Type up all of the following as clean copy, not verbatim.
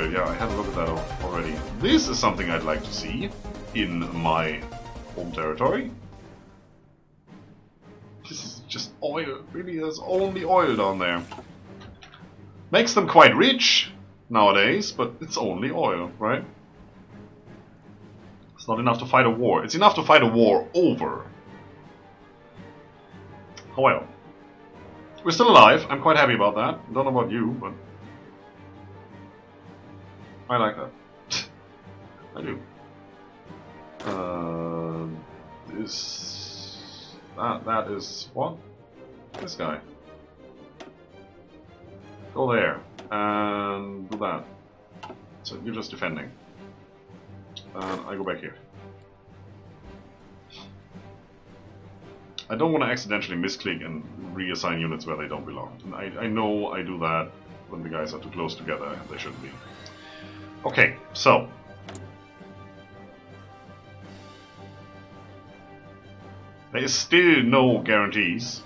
prohibited. Yeah, I had a look at that already. This is something I'd like to see in my home territory. This is just oil. Really, there's only oil down there. Makes them quite rich nowadays, but it's only oil, right? It's not enough to fight a war. It's enough to fight a war over. Oh well. We're still alive. I'm quite happy about that. Don't know about you, but I like that. I do. That is what? This guy. Go there and do that. So you're just defending. And I go back here. I don't want to accidentally misclick and reassign units where they don't belong. And I know I do that when the guys are too close together, and they shouldn't be. Okay, so. There is still no guarantees.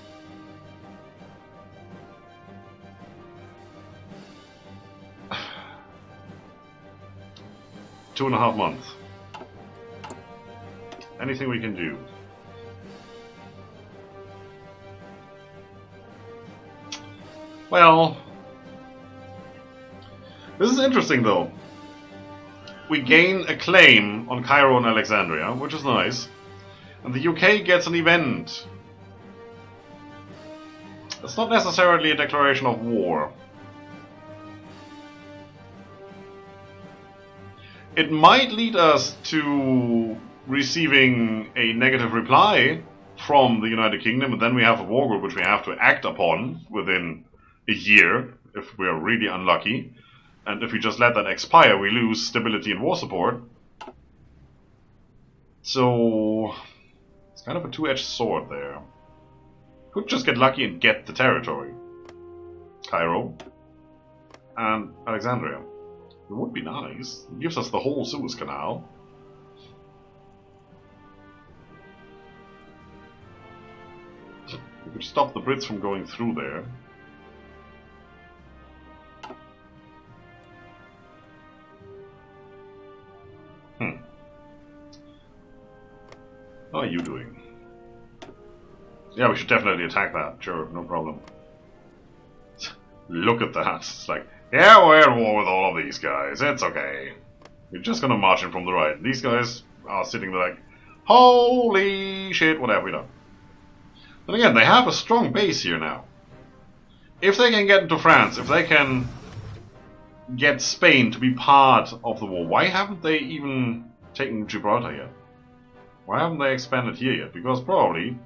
Two and a half months. Anything we can do. Well, this is interesting though. We gain a claim on Cairo and Alexandria, which is nice. And the UK gets an event. It's not necessarily a declaration of war. It might lead us to receiving a negative reply from the United Kingdom, and then we have a war group which we have to act upon within a year, if we're really unlucky. And if we just let that expire, we lose stability and war support. So it's kind of a two-edged sword there. Could just get lucky and get the territory. Cairo and Alexandria. It would be nice. It gives us the whole Suez Canal. We could stop the Brits from going through there. How are you doing? Yeah, we should definitely attack that. Sure, no problem. Look at that. It's like, yeah, we're at war with all of these guys. It's okay. We're just gonna march in from the right. These guys are sitting there like, holy shit, what have we done? And again, they have a strong base here now. If they can get into France, if they can get Spain to be part of the war, why haven't they even taken Gibraltar yet? Why haven't they expanded here yet? Because probably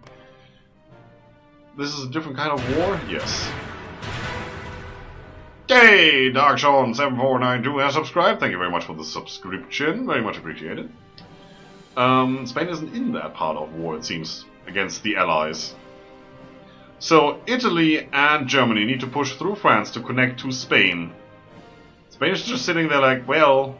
this is a different kind of war? Yes. Hey, DarkSean7492 has subscribed. Thank you very much for the subscription. Very much appreciated. Spain isn't in that part of war, it seems, against the Allies. So Italy and Germany need to push through France to connect to Spain. Spain is just sitting there like, well,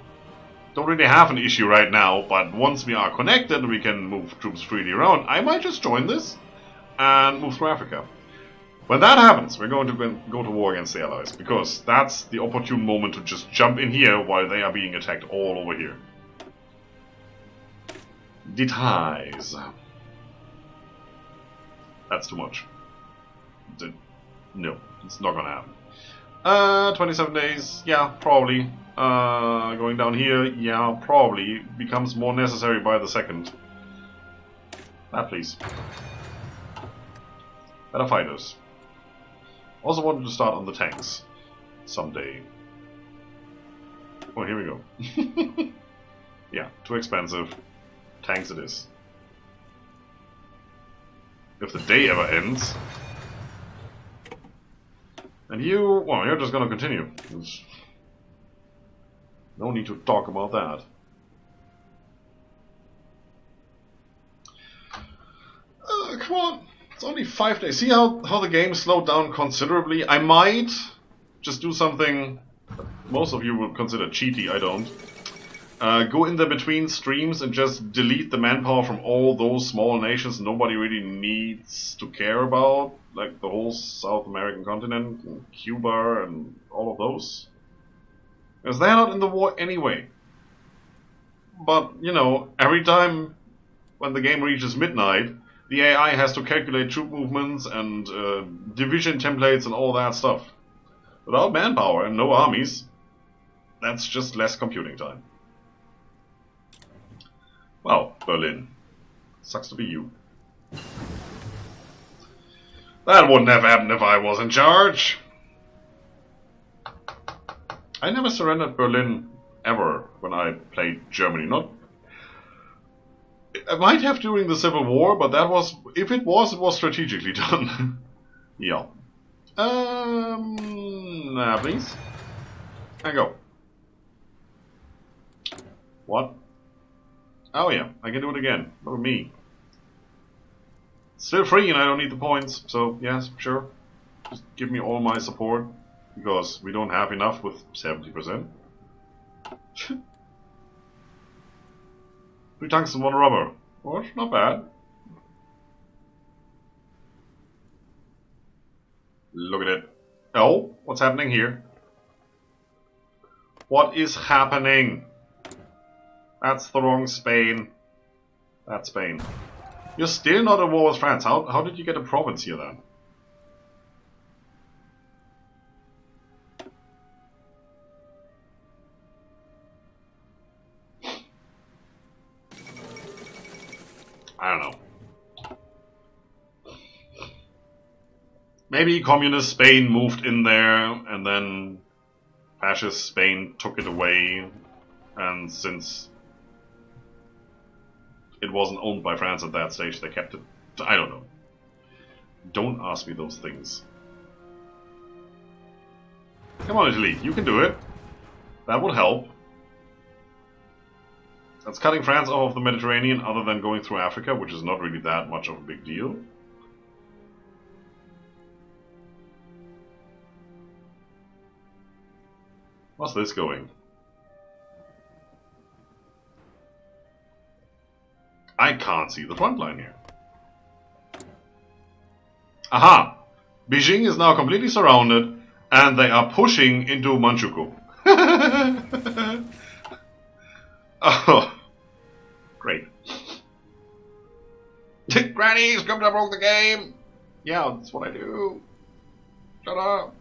don't really have an issue right now, but once we are connected, we can move troops freely around. I might just join this and move through Africa. When that happens, we're going to go to war against the Allies, because that's the opportune moment to just jump in here while they are being attacked all over here. Details. That's too much. No, it's not gonna happen. 27 days, yeah, probably. Going down here, yeah, probably. Becomes more necessary by the second. Please. Better fighters. Also wanted to start on the tanks. Someday. Oh, here we go. Yeah, too expensive. Tanks it is. If the day ever ends. And you, well, you're just gonna continue. There's no need to talk about that. Come on. It's only 5 days. See how the game slowed down considerably? I might just do something most of you would consider cheaty, I don't. Go in the between streams and just delete the manpower from all those small nations nobody really needs to care about. Like the whole South American continent, and Cuba, and all of those. Because they're not in the war anyway. But, you know, every time when the game reaches midnight, the AI has to calculate troop movements and division templates and all that stuff. Without manpower and no armies, that's just less computing time. Well, Berlin. Sucks to be you. That wouldn't have happened if I was in charge. I never surrendered Berlin ever when I played Germany. Not. I might have during the Civil War, but that was, if it was strategically done. Yeah. Please. And go. What? Oh yeah, I can do it again. Look at me. Still free and I don't need the points, so yes, sure. Just give me all my support, because we don't have enough with 70%. 3 tanks and 1 rubber. Well, not bad. Look at it. Oh, what's happening here? What is happening? That's the wrong Spain. That's Spain. You're still not at war with France. How did you get a province here then? I don't know. Maybe communist Spain moved in there and then fascist Spain took it away, and since it wasn't owned by France at that stage, they kept it. I don't know. Don't ask me those things. Come on, Italy, you can do it. That would help. That's cutting France off of the Mediterranean, other than going through Africa, which is not really that much of a big deal. What's this going? I can't see the front line here. Aha! Beijing is now completely surrounded, and they are pushing into Manchukuo. Oh, great. Granny, Scryptar broke the game! Yeah, that's what I do. Shut up.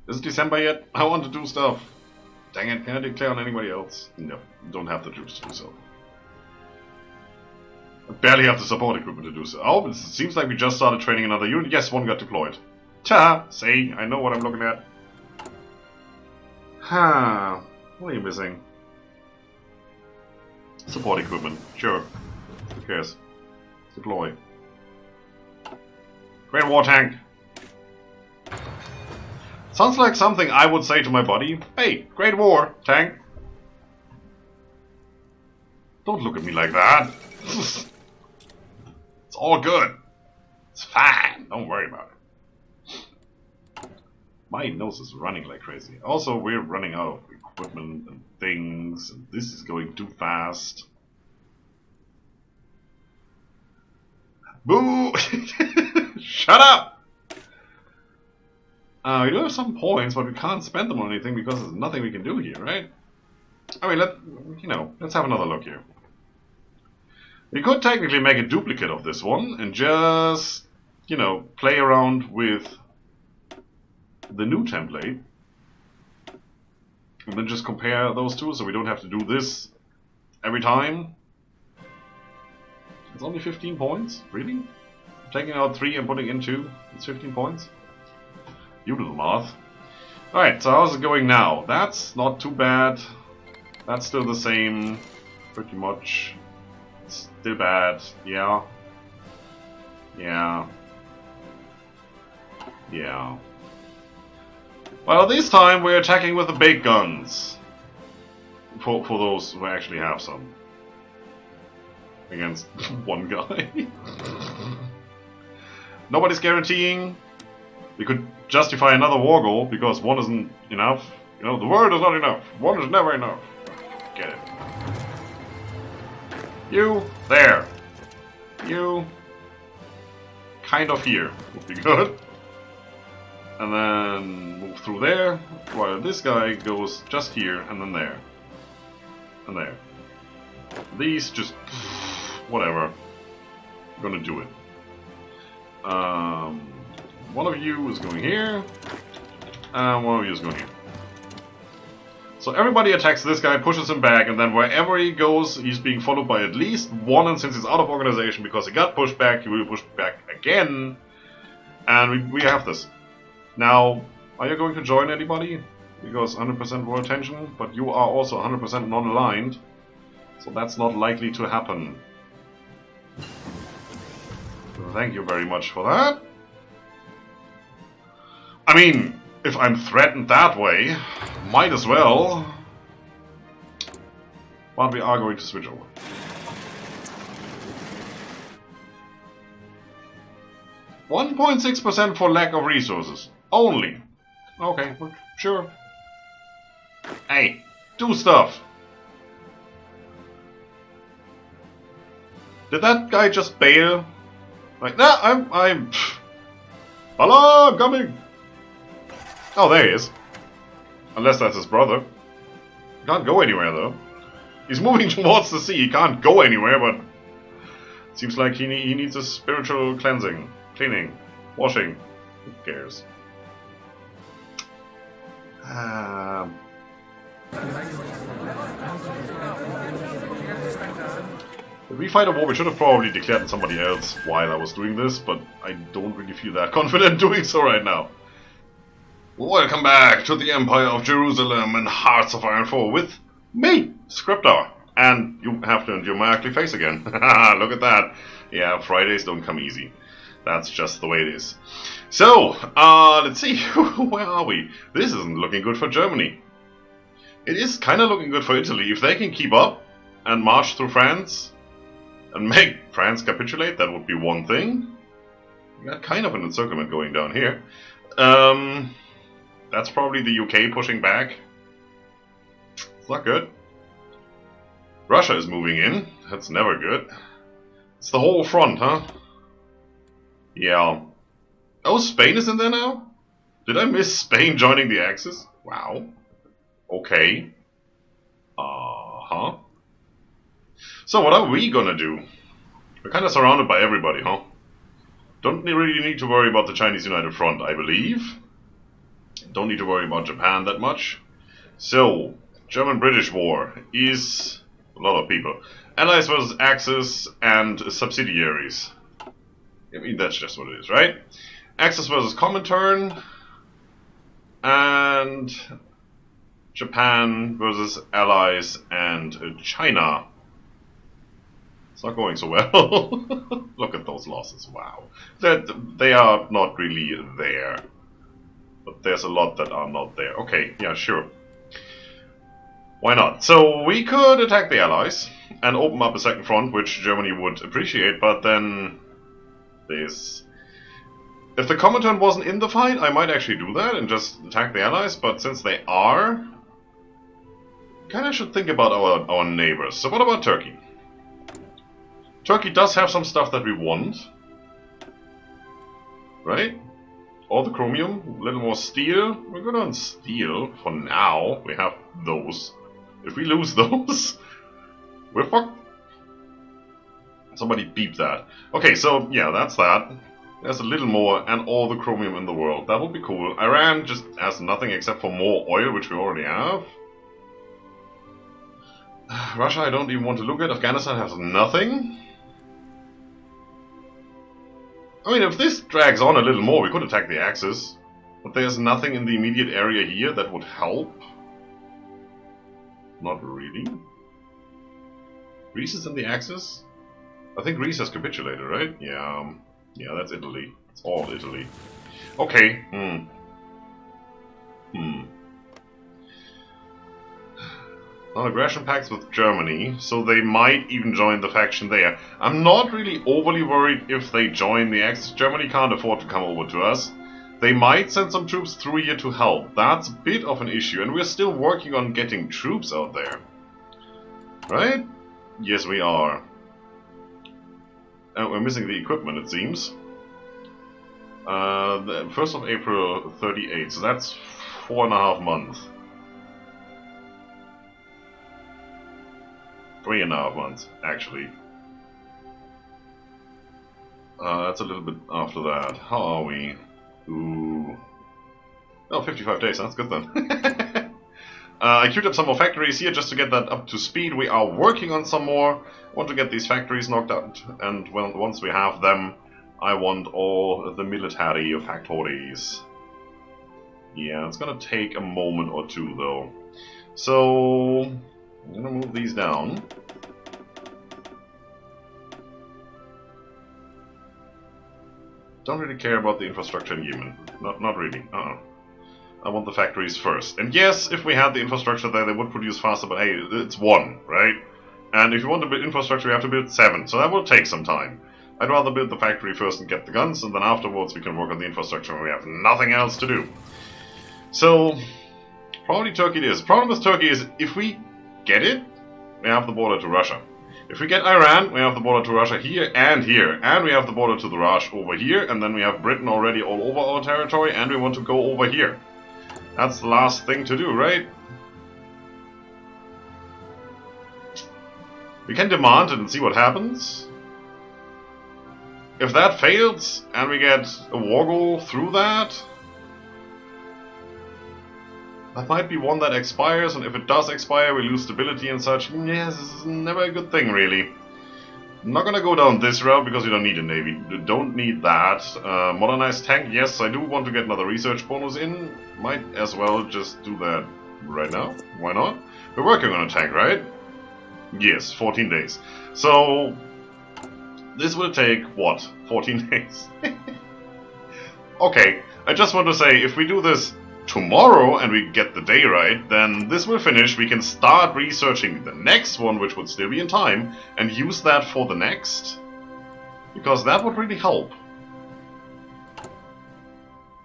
Is it December yet? I want to do stuff. Dang it, can I declare on anybody else? No, don't have the troops to do so. I barely have the support equipment to do so. Oh, it seems like we just started training another unit. Yes, one got deployed. Ta! See, I know what I'm looking at. Ha! What are you missing? Support equipment, sure. Who cares? Deploy. Great war tank! Sounds like something I would say to my buddy. Hey, great war, tank. Don't look at me like that. It's all good. It's fine. Don't worry about it. My nose is running like crazy. Also, we're running out of equipment and things, and this is going too fast. Boo! Shut up! We do have some points, but we can't spend them on anything because there's nothing we can do here, right? I mean, let's have another look here. We could technically make a duplicate of this one and just, play around with the new template. And then just compare those two so we don't have to do this every time. It's only 15 points? Really? Taking out 3 and putting in 2, it's 15 points? You do the math. Alright, so how's it going now? That's not too bad. That's still the same, pretty much. Still bad, yeah. Yeah. Yeah. Well, this time we're attacking with the big guns. For those who actually have some. Against one guy. Nobody's guaranteeing. We could justify another war goal because 1 isn't enough. The word is not enough. 1 is never enough. Get it. You, there. You. kind of here would be good. And then move through there, while this guy goes just here, and then there. And there. These just... whatever. I'm gonna do it. One of you is going here, and one of you is going here. So everybody attacks this guy, pushes him back, and then wherever he goes, he's being followed by at least one, and since he's out of organization because he got pushed back, he will be pushed back again. And we have this. Now, are you going to join anybody? Because 100% world attention, but you are also 100% non-aligned. So that's not likely to happen. So thank you very much for that. I mean, if I'm threatened that way, might as well. But we are going to switch over. .6% for lack of resources. Only. Okay, sure. Hey, do stuff. Did that guy just bail? Like, nah, I'm... Hello, I'm coming! Oh, there he is. Unless that's his brother. He can't go anywhere, though. He's moving towards the sea. He can't go anywhere, but... Seems like he needs a spiritual cleansing. Cleaning. Washing. Who cares? If we fight a war, we should have probably declared somebody else while I was doing this, but I don't really feel that confident doing so right now. Welcome back to the Empire of Jerusalem and Hearts of Iron 4 with me, Scryptar. And you have to endure my ugly face again. Look at that. Yeah, Fridays don't come easy. That's just the way it is. So, let's see. Where are we? This isn't looking good for Germany. It is kind of looking good for Italy. If they can keep up and march through France and make France capitulate, that would be one thing. We got kind of an encirclement going down here. That's probably the UK pushing back. It's not good. Russia is moving in. That's never good. It's the whole front, huh? Yeah. Oh, Spain is in there now? Did I miss Spain joining the Axis? Wow. Okay. Uh-huh. So what are we gonna do? We're kind of surrounded by everybody, huh? Don't really need to worry about the Chinese United Front, I believe. Don't need to worry about Japan that much. So, German-British war is a lot of people. Allies versus Axis and subsidiaries. I mean, that's just what it is, right? Axis versus Comintern. And Japan versus Allies and China. It's not going so well. Look at those losses, wow. They are not really there. But there's a lot that are not there. Okay, yeah, sure. Why not? So we could attack the Allies and open up a second front, which Germany would appreciate, but then this... If the Comintern wasn't in the fight, I might actually do that and just attack the Allies, but since they are, kinda should think about our neighbors. So what about Turkey? Turkey does have some stuff that we want. Right? All the chromium, a little more steel. We're good on steel for now. We have those. If we lose those, we're fucked. Somebody beep that. Okay, so yeah, that's that. There's a little more and all the chromium in the world. That would be cool. Iran just has nothing except for more oil, which we already have. Russia I don't even want to look at. Afghanistan has nothing. I mean, if this drags on a little more, we could attack the Axis. But there's nothing in the immediate area here that would help. Not really. Greece is in the Axis? I think Greece has capitulated, right? Yeah. Yeah, that's Italy. It's all Italy. Okay. Non-aggression pacts with Germany, so they might even join the faction there. I'm not really overly worried if they join the Axis. Germany can't afford to come over to us. They might send some troops through here to help. That's a bit of an issue, and we're still working on getting troops out there. Right? Yes, we are. And we're missing the equipment, it seems. The 1st of April, 38, so that's 4.5 months. 3.5 months, actually. That's a little bit after that. How are we? Ooh. Oh, 55 days, that's good then. I queued up some more factories here just to get that up to speed. We are working on some more. I want to get these factories knocked out, and once we have them, I want all the military factories. Yeah, it's gonna take a moment or two though. So, I'm gonna move these down. Don't really care about the infrastructure in Yemen. Not really. I want the factories first. And yes, if we had the infrastructure there, they would produce faster, but hey, it's 1, right? And if you want to build infrastructure, you have to build 7, so that will take some time. I'd rather build the factory first and get the guns, and then afterwards we can work on the infrastructure when we have nothing else to do. So, probably Turkey it is. The problem with Turkey is, if we get it, we have the border to Russia. If we get Iran, we have the border to Russia here, and we have the border to the Raj over here, and then we have Britain already all over our territory, and we want to go over here. That's the last thing to do, right? We can demand it and see what happens. If that fails, and we get a war goal through that, that might be one that expires, and if it does expire, we lose stability and such. Yes, this is never a good thing, really. I'm not gonna go down this route because you don't need a navy. You don't need that. Modernized tank, yes, I do want to get another research bonus in. Might as well just do that right now. Why not? We're working on a tank, right? Yes, 14 days. So, this will take, what, 14 days? Okay, I just want to say, if we do this tomorrow and we get the day right, then this will finish. We can start researching the next one, which would still be in time, and use that for the next, because that would really help.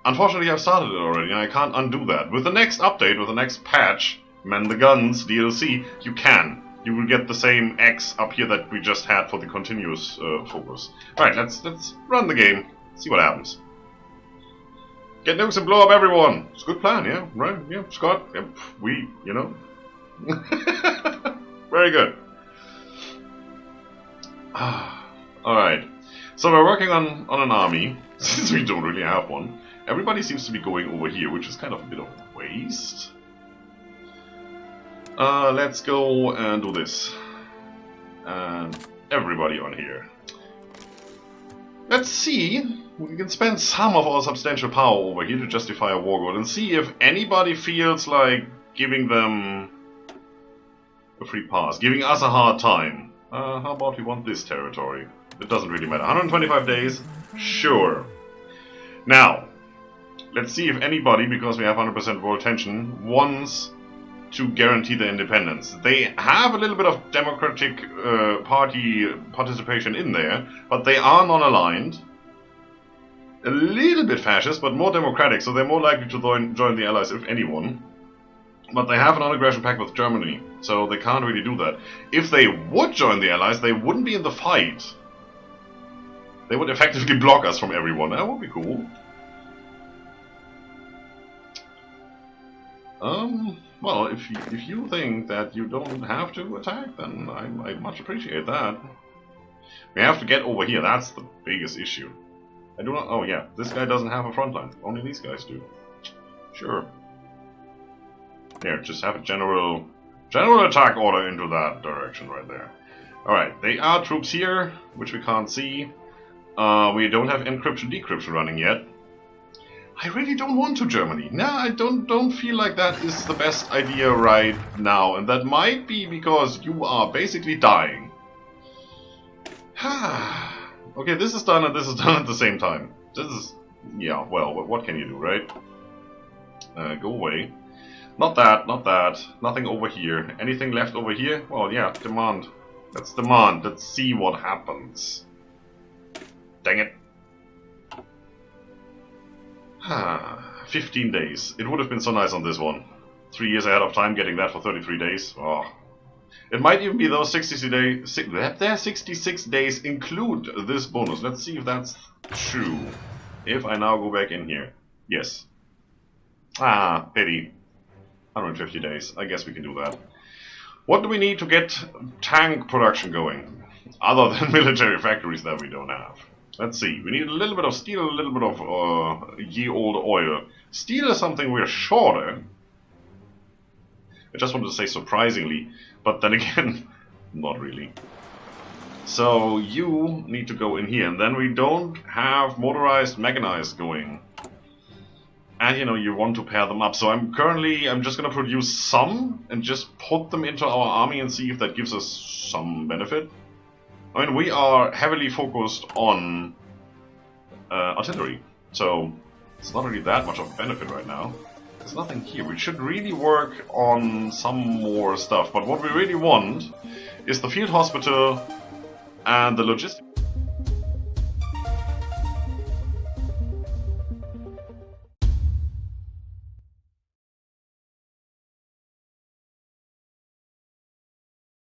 Unfortunately, I've started it already, and I can't undo that. With the next update, with the next patch, Mend the Guns DLC, you can. You will get the same X up here that we just had for the continuous focus. Alright, let's run the game, see what happens. Get nukes and blow up everyone! It's a good plan, yeah? Right? Yeah, Scott? Yeah, we, you know? Very good. Alright. So we're working on an army, since we don't really have one. Everybody seems to be going over here, which is kind of a bit of a waste. Let's go and do this. And everybody on here. Let's see. We can spend some of our substantial power over here to justify a war goal and see if anybody feels like giving them a free pass, giving us a hard time. How about we want this territory? It doesn't really matter. 125 days? Sure. Now, let's see if anybody, because we have 100% world tension, wants to guarantee their independence. They have a little bit of Democratic Party participation in there, but they are non-aligned. A little bit fascist, but more democratic, so they're more likely to join the Allies, if anyone. But they have a non-aggression pact with Germany, so they can't really do that. If they would join the Allies, they wouldn't be in the fight. They would effectively block us from everyone. That would be cool. Well, if you think that you don't have to attack, then I much appreciate that. We have to get over here, that's the biggest issue. I do not... Oh yeah, this guy doesn't have a front line. Only these guys do. Sure. Here, just have a general attack order into that direction right there. Alright, they are troops here, which we can't see. We don't have encryption-decryption running yet. I really don't want to Germany. No, I don't feel like that is the best idea right now. And that might be because you are basically dying. Okay, this is done and this is done at the same time. This is... yeah, well, what can you do, right? Go away. Not that, not that. Nothing over here. Anything left over here? Well, yeah, demand. Let's demand. Let's see what happens. Dang it. 15 days. It would have been so nice on this one. 3 years ahead of time, getting that for 33 days. Oh. It might even be those 66 days. Their 66 days include this bonus. Let's see if that's true. if I now go back in here. Yes. Ah, pity. 150 days. I guess we can do that. What do we need to get tank production going? Other than military factories that we don't have. Let's see. We need a little bit of steel, a little bit of ye old oil. Steel is something we're shorter. I just wanted to say surprisingly, but then again, not really. So you need to go in here, and then we don't have motorized mechanized going. And you know, you want to pair them up. So I'm just gonna produce some and just put them into our army and see if that gives us some benefit. I mean, we are heavily focused on artillery, so it's not really that much of a benefit right now. There's nothing here. We should really work on some more stuff, but what we really want is the field hospital and the logistics.